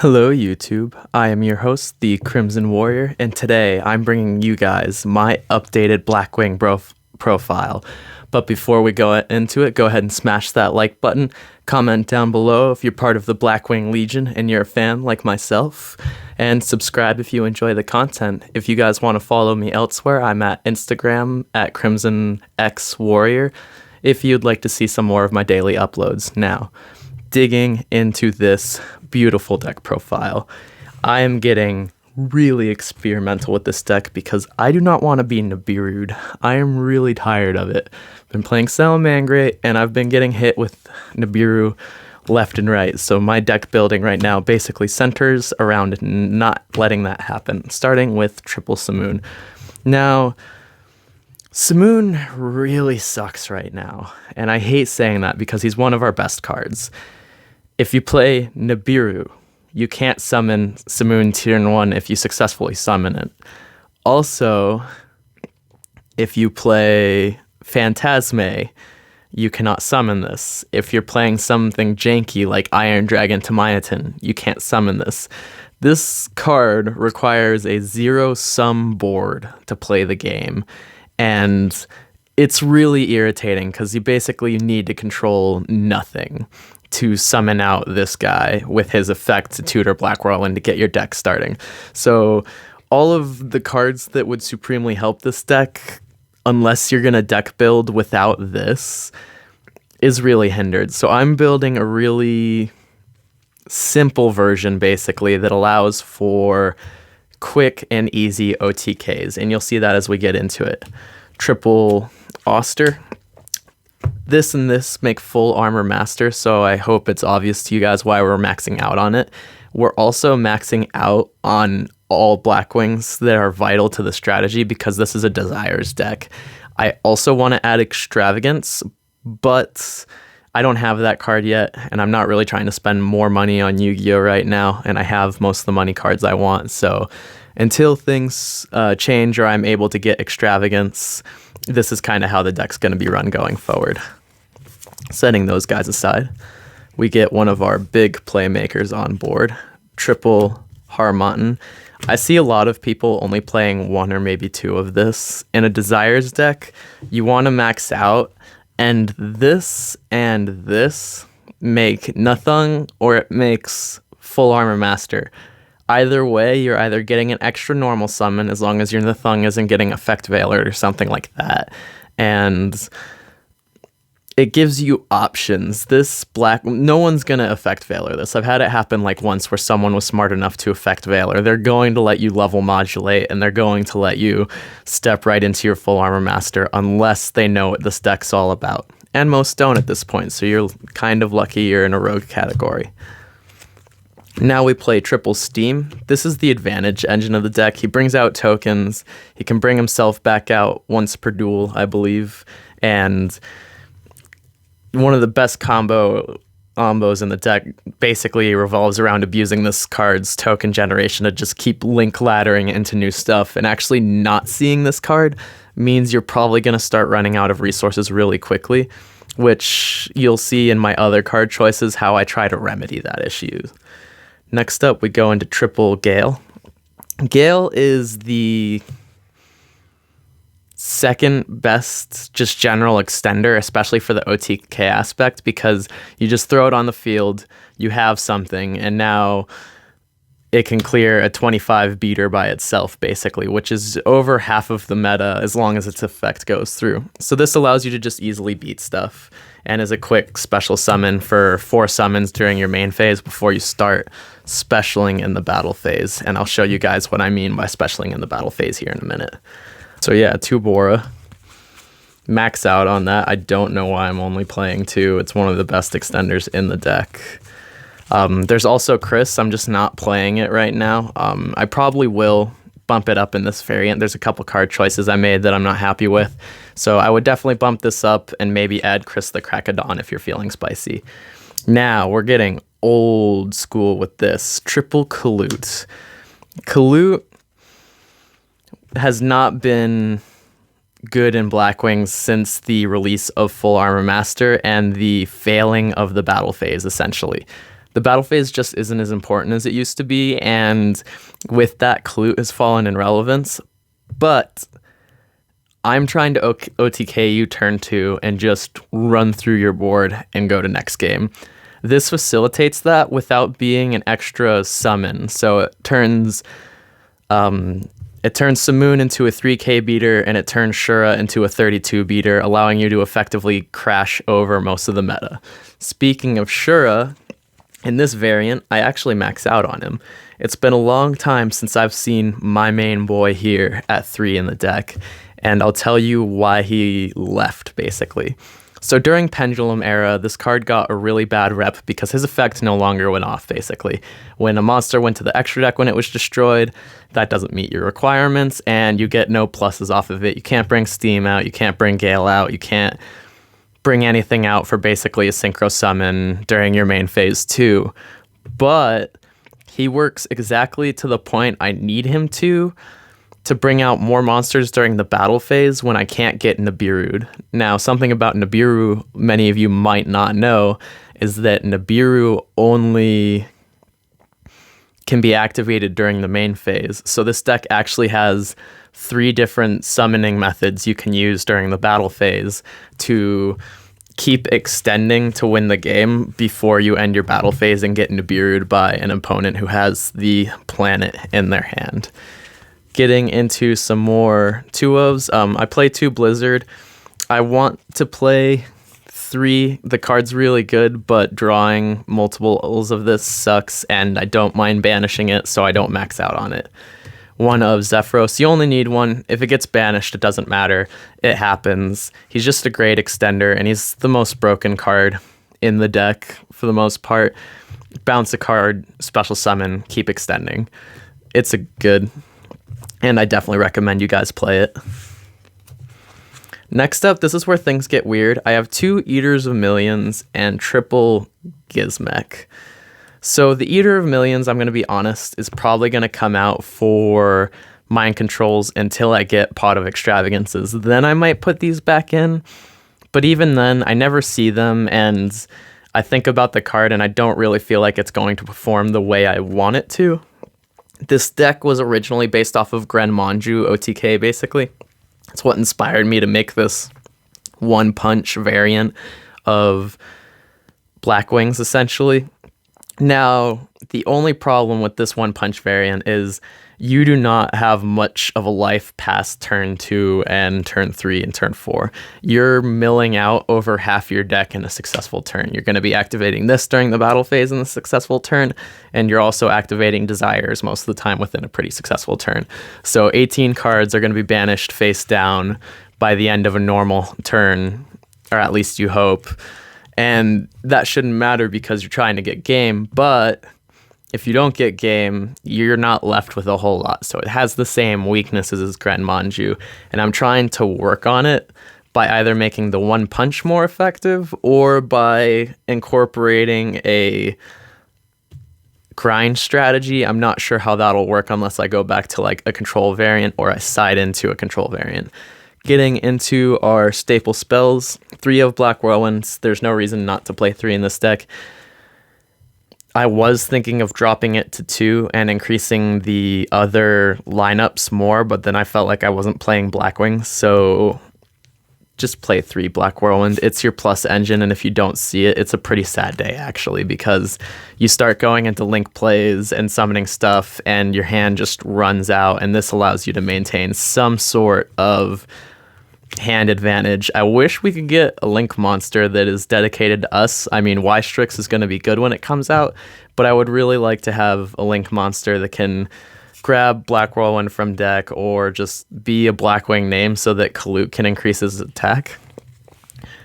Hello, YouTube. I am your host, the Crimson Warrior, and today I'm bringing you guys my updated Blackwing profile. But before we go into it, go ahead and smash that like button. Comment down below if you're part of the Blackwing Legion and you're a fan like myself. And subscribe if you enjoy the content. If you guys want to follow me elsewhere, I'm at Instagram at CrimsonXWarrior if you'd like to see some more of my daily uploads. Now, digging into this beautiful deck profile, I am getting really experimental with this deck because I do not want to be Nibiru'd. I am really tired of it. Been playing Salamangreat and I've been getting hit with Nibiru left and right. So my deck building right now basically centers around not letting that happen, starting with triple Simoon. Now, Simoon really sucks right now, and I hate saying that because he's one of our best cards. If you play Nibiru, you can't summon Simoon Tier 1 if you successfully summon it. Also, if you play Phantasme, you cannot summon this. If you're playing something janky like Iron Dragon Tamiatin, you can't summon this. This card requires a zero-sum board to play the game, and it's really irritating because you basically need to control nothing to summon out this guy with his effect to tutor Black Whirlwind to get your deck starting. So all of the cards that would supremely help this deck, unless you're going to deck build without this, is really hindered. So I'm building a really simple version, basically, that allows for quick and easy OTKs. And you'll see that as we get into it. Triple Oster. This and this make full armor master, so I hope it's obvious to you guys why we're maxing out on it. We're also maxing out on all Blackwings that are vital to the strategy because this is a Desires deck. I also want to add Extravagance, but I don't have that card yet, and I'm not really trying to spend more money on Yu-Gi-Oh right now, and I have most of the money cards I want, so until things change or I'm able to get Extravagance, this is kind of how the deck's going to be run going forward. Setting those guys aside, we get one of our big playmakers on board, triple Harmonton. I see a lot of people only playing one or maybe two of this. In a Desires deck, you want to max out, and this make nothing or it makes full armor master. Either way, you're either getting an extra normal summon as long as your Nathung isn't getting Effect Veiler or something like that. And it gives you options. No one's going to Effect Veiler this. I've had it happen like once where someone was smart enough to Effect Veiler. They're going to let you level modulate and they're going to let you step right into your full armor master unless they know what this deck's all about. And most don't at this point, so you're kind of lucky you're in a rogue category. Now we play triple Steam. This is the advantage engine of the deck. He brings out tokens. He can bring himself back out once per duel, I believe. And one of the best combos in the deck basically revolves around abusing this card's token generation to just keep link laddering into new stuff. And actually not seeing this card means you're probably going to start running out of resources really quickly, which you'll see in my other card choices how I try to remedy that issue. Next up, we go into triple Gale. Gale is the second best just general extender, especially for the OTK aspect, because you just throw it on the field, you have something, and now it can clear a 25 beater by itself, basically, which is over half of the meta as long as its effect goes through. So this allows you to just easily beat stuff, and is a quick special summon for 4 summons during your main phase before you start specialing in the battle phase. And I'll show you guys what I mean by specialing in the battle phase here in a minute. So yeah, 2 Bora. Max out on that. I don't know why I'm only playing 2. It's one of the best extenders in the deck. There's also Chris. I'm just not playing it right now. I probably will bump it up in this variant. There's a couple card choices I made that I'm not happy with. So I would definitely bump this up and maybe add Chris the Crackadon if you're feeling spicy. Now we're getting old school with this. Triple Kalute. Kalute has not been good in Blackwings since the release of Full Armor Master and the failing of the battle phase, essentially. the battle phase just isn't as important as it used to be, and with that, Klute has fallen in relevance. But I'm trying to OTK you turn 2 and just run through your board and go to next game. This facilitates that without being an extra summon. So it turns Simoon into a 3k beater, and it turns Shura into a 32 beater, allowing you to effectively crash over most of the meta. Speaking of Shura, in this variant, I actually max out on him. It's been a long time since I've seen my main boy here at 3 in the deck, and I'll tell you why he left, basically. So during Pendulum Era, this card got a really bad rep because his effect no longer went off, basically. When a monster went to the extra deck when it was destroyed, that doesn't meet your requirements, and you get no pluses off of it. You can't bring Steam out, you can't bring Gale out, you can't bring anything out for basically a synchro summon during your main phase 2. But he works exactly to the point I need him to bring out more monsters during the battle phase when I can't get Nibiru'd. Now, something about Nibiru many of you might not know is that Nibiru only can be activated during the main phase. So this deck actually has 3 different summoning methods you can use during the battle phase to keep extending to win the game before you end your battle phase and get Nibiru'd by an opponent who has the planet in their hand. Getting into some more 2-ofs. I play 2 Blizzard. I want to play 3. The card's really good, but drawing multiples of this sucks, and I don't mind banishing it, so I don't max out on it. 1 of Zephyros. You only need 1. If it gets banished, it doesn't matter. It happens. He's just a great extender, and he's the most broken card in the deck for the most part. Bounce a card, special summon, keep extending. It's a good... and I definitely recommend you guys play it. Next up, this is where things get weird. I have 2 Eaters of Millions and triple Gizmek. So the Eater of Millions, I'm going to be honest, is probably going to come out for Mind Controls until I get Pot of Extravagances. Then I might put these back in. But even then, I never see them, and I think about the card, and I don't really feel like it's going to perform the way I want it to. This deck was originally based off of Gren Maju OTK, basically. It's what inspired me to make this one-punch variant of Blackwings, essentially. Now, the only problem with this one-punch variant is you do not have much of a life past turn 2 and turn 3 and turn 4. You're milling out over half your deck in a successful turn. You're going to be activating this during the battle phase in the successful turn, and you're also activating Desires most of the time within a pretty successful turn. So 18 cards are going to be banished face down by the end of a normal turn, or at least you hope. And that shouldn't matter because you're trying to get game, but if you don't get game, you're not left with a whole lot. So it has the same weaknesses as Gren Maju, and I'm trying to work on it by either making the one punch more effective or by incorporating a grind strategy. I'm not sure how that'll work unless I go back to like a control variant or I side into a control variant. Getting into our staple spells, 3 of Black Whirlwinds. There's no reason not to play 3 in this deck. I was thinking of dropping it to 2 and increasing the other lineups more, but then I felt like I wasn't playing Blackwing, so just play 3 Black Whirlwind. It's your plus engine, and if you don't see it, it's a pretty sad day, actually, because you start going into link plays and summoning stuff, and your hand just runs out, and this allows you to maintain some sort of hand advantage. I wish we could get a link monster that is dedicated to us. I mean, Y-Strix is going to be good when it comes out, but I would really like to have a link monster that can grab Black Whirlwind from deck or just be a Blackwing name so that Klute can increase his attack.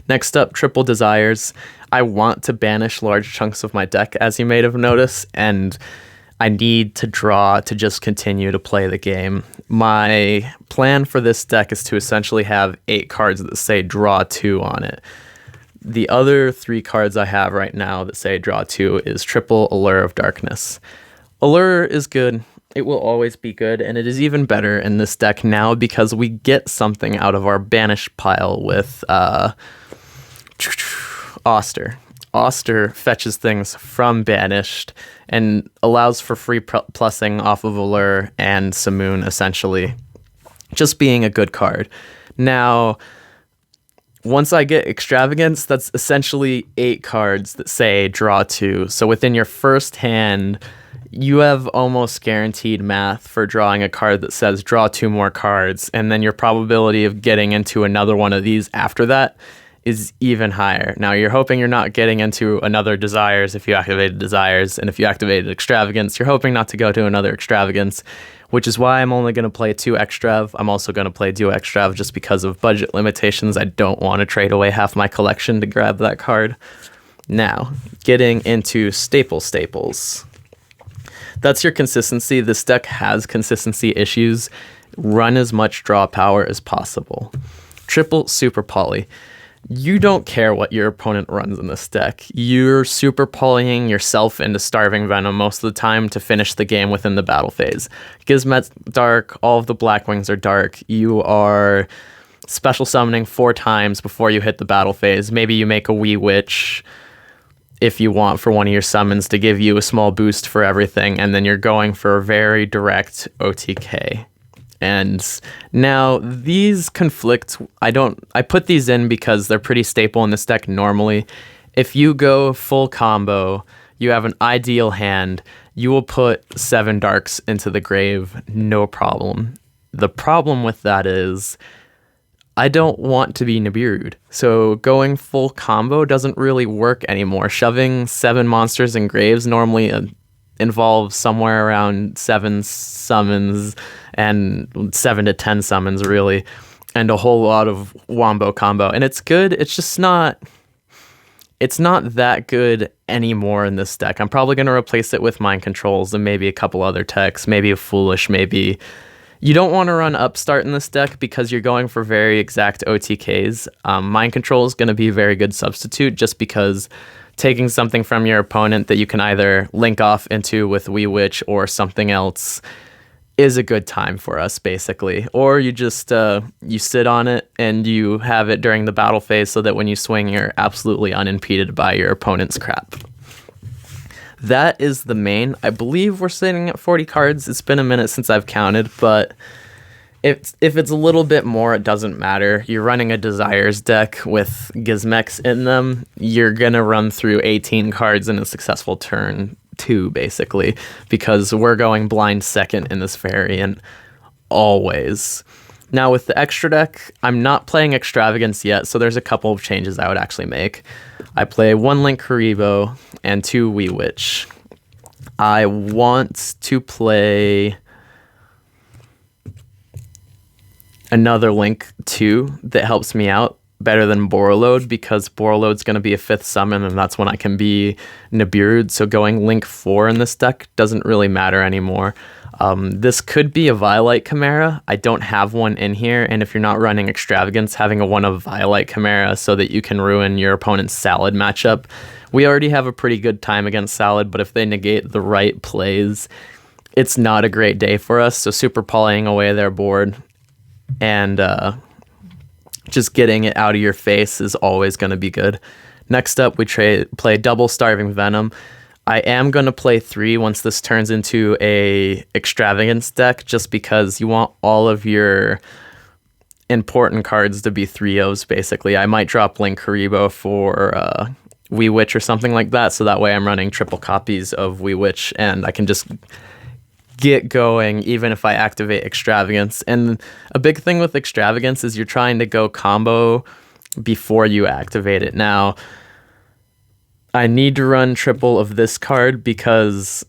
Next up, triple Desires. I want to banish large chunks of my deck, as you may have noticed, and I need to draw to just continue to play the game. My plan for this deck is to essentially have 8 cards that say draw 2 on it. The other 3 cards I have right now that say draw 2 is triple Allure of Darkness. Allure is good. It will always be good, and it is even better in this deck now because we get something out of our banish pile with Oster. Oster fetches things from Banished and allows for free plussing off of Allure and Simoon, essentially. Just being a good card. Now, once I get Extravagance, that's essentially 8 cards that say draw 2. So within your first hand, you have almost guaranteed math for drawing a card that says draw 2 more cards, and then your probability of getting into another one of these after that is even higher. Now, you're hoping you're not getting into another Desires if you activated Desires, and if you activated Extravagance, you're hoping not to go to another Extravagance, which is why I'm only going to play 2 Extrav. I'm also going to play Duo Extrav just because of budget limitations. I don't want to trade away half my collection to grab that card. Now, getting into staples. That's your consistency. This deck has consistency issues. Run as much draw power as possible. Triple Super Poly. You don't care what your opponent runs in this deck. You're super polying yourself into Starving Venom most of the time to finish the game within the battle phase. Gizmet's dark, all of the Blackwings are dark. You are special summoning 4 times before you hit the battle phase. Maybe you make a Wee Witch if you want for one of your summons to give you a small boost for everything, and then you're going for a very direct OTK. And now these conflict. I put these in because they're pretty staple in this deck normally. If you go full combo, you have an ideal hand, you will put 7 darks into the grave, no problem. The problem with that is I don't want to be Nibiru'd. So going full combo doesn't really work anymore. Shoving 7 monsters in graves normally involves somewhere around 7 summons and 7 to 10 summons really, and a whole lot of wombo combo. And it's good, it's not that good anymore in this deck. I'm probably going to replace it with Mind Controls and maybe a couple other techs, maybe a Foolish, maybe. You don't want to run Upstart in this deck because you're going for very exact OTKs. Mind Control is going to be a very good substitute just because taking something from your opponent that you can either link off into with Wee Witch or something else is a good time for us, basically. Or you just you sit on it and you have it during the battle phase so that when you swing, you're absolutely unimpeded by your opponent's crap. That is the main. I believe we're sitting at 40 cards. It's been a minute since I've counted, but if it's a little bit more, it doesn't matter. You're running a Desires deck with Gizmex in them. You're going to run through 18 cards in a successful turn 2, basically, because we're going blind second in this variant always. Now, with the extra deck, I'm not playing Extravagance yet, so there's a couple of changes I would actually make. I play 1 Link Karibo and 2 Wee Witch. I want to play another Link 2 that helps me out better than Borreload, because Borreload's going to be a 5th summon, and that's when I can be Nibiru'd, so going Link 4 in this deck doesn't really matter anymore. This could be a Violite Chimera. I don't have one in here, and if you're not running Extravagance, having a 1 of Violite Chimera so that you can ruin your opponent's Salad matchup. We already have a pretty good time against Salad, but if they negate the right plays, it's not a great day for us, so super polying away their board and just getting it out of your face is always going to be good. Next up, we play double Starving Venom. I am going to play 3 once this turns into a Extravagance deck, just because you want all of your important cards to be 3-0s, basically. I might drop Link Karibo for Wee Witch or something like that, so that way I'm running triple copies of Wee Witch, and I can just get going even if I activate Extravagance. And a big thing with Extravagance is you're trying to go combo before you activate it. Now, I need to run triple of this card because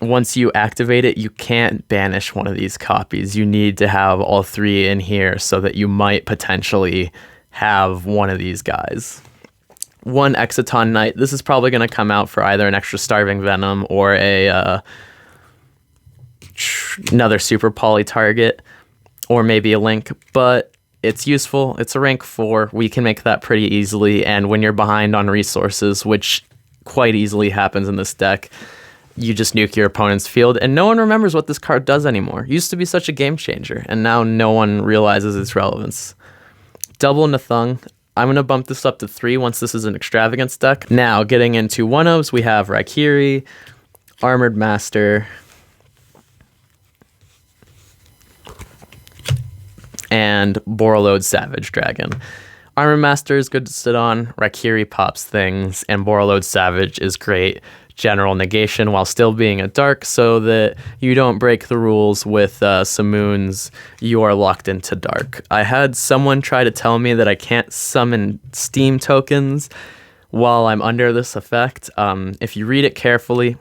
once you activate it, you can't banish one of these copies. You need to have all 3 in here so that you might potentially have one of these guys. 1 Exciton Knight. This is probably going to come out for either an extra Starving Venom or another super poly target, or maybe a Link, but it's useful. It's a rank 4. We can make that pretty easily, and when you're behind on resources, which quite easily happens in this deck, you just nuke your opponent's field, and no one remembers what this card does anymore. It used to be such a game changer, and now no one realizes its relevance. Double Nathung. I'm going to bump this up to 3 once this is an extravagance deck. Now, getting into 1-ofs, we have Raikiri, Armored Master, and Borreload Savage Dragon. Armored Master is good to sit on, Raikiri pops things, and Borreload Savage is great general negation while still being a dark, so that you don't break the rules with Simoons. You are locked into dark. I had someone try to tell me that I can't summon Steam tokens while I'm under this effect. If you read it carefully,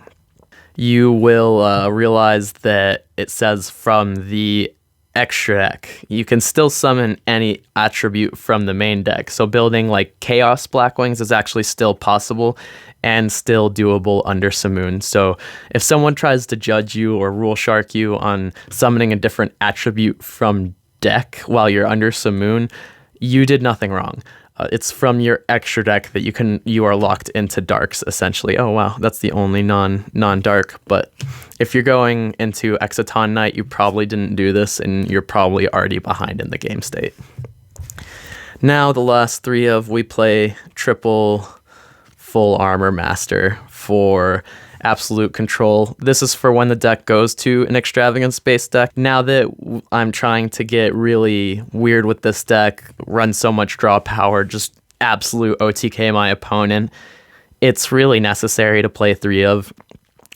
you will realize that it says from the extra deck. You can still summon any attribute from the main deck. So building like Chaos Blackwings is actually still possible and still doable under Simoon. So if someone tries to judge you or rule shark you on summoning a different attribute from deck while you're under Simoon, you did nothing wrong. It's from your extra deck that you are locked into darks, essentially. Oh wow, that's the only non-dark. But if you're going into Exciton Knight, you probably didn't do this, and you're probably already behind in the game state. Now the last 3 of, we play triple full armor master for absolute control. This is for when the deck goes to an extravagant space deck. Now that I'm trying to get really weird with this deck, run so much draw power, just absolute OTK my opponent, it's really necessary to play 3 of.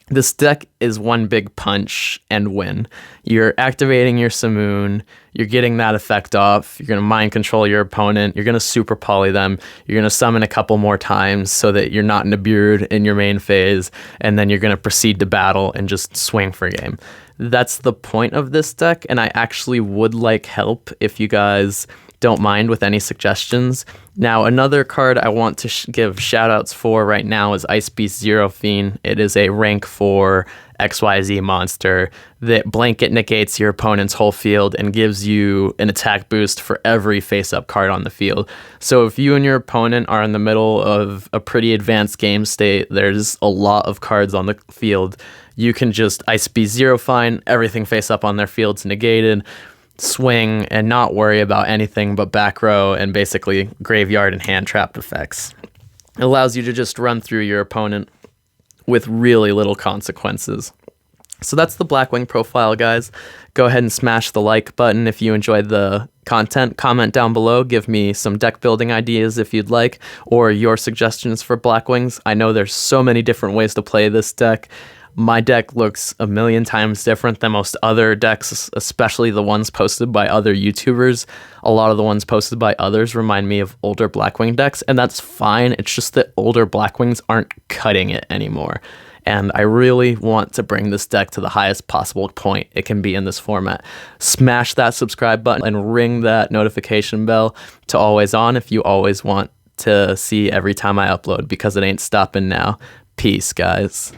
This deck is one big punch and win. You're activating your Simoon, you're getting that effect off, you're going to mind control your opponent, you're going to super poly them, you're going to summon a couple more times so that you're not Nibiru'd in your main phase, and then you're going to proceed to battle and just swing for game. That's the point of this deck, and I actually would like help if you guys don't mind with any suggestions. Now, another card I want to give shoutouts for right now is Ice Beast Zero Fiend. It is a rank 4 XYZ monster that blanket negates your opponent's whole field and gives you an attack boost for every face-up card on the field. So if you and your opponent are in the middle of a pretty advanced game state, there's a lot of cards on the field, you can just Ice Beast Zero Fiend, everything face-up on their field's negated, swing and not worry about anything but back row and basically graveyard and hand trapped effects. It allows you to just run through your opponent with really little consequences. So that's the Blackwing profile, guys. Go ahead and smash the like button if you enjoyed the content. Comment down below, give me some deck building ideas if you'd like, or your suggestions for Blackwings. I know there's so many different ways to play this deck. My deck looks a million times different than most other decks, especially the ones posted by other YouTubers. A lot of the ones posted by others remind me of older Blackwing decks, and that's fine. It's just that older Blackwings aren't cutting it anymore. And I really want to bring this deck to the highest possible point it can be in this format. Smash that subscribe button and ring that notification bell to always on if you always want to see every time I upload, because it ain't stopping now. Peace, guys.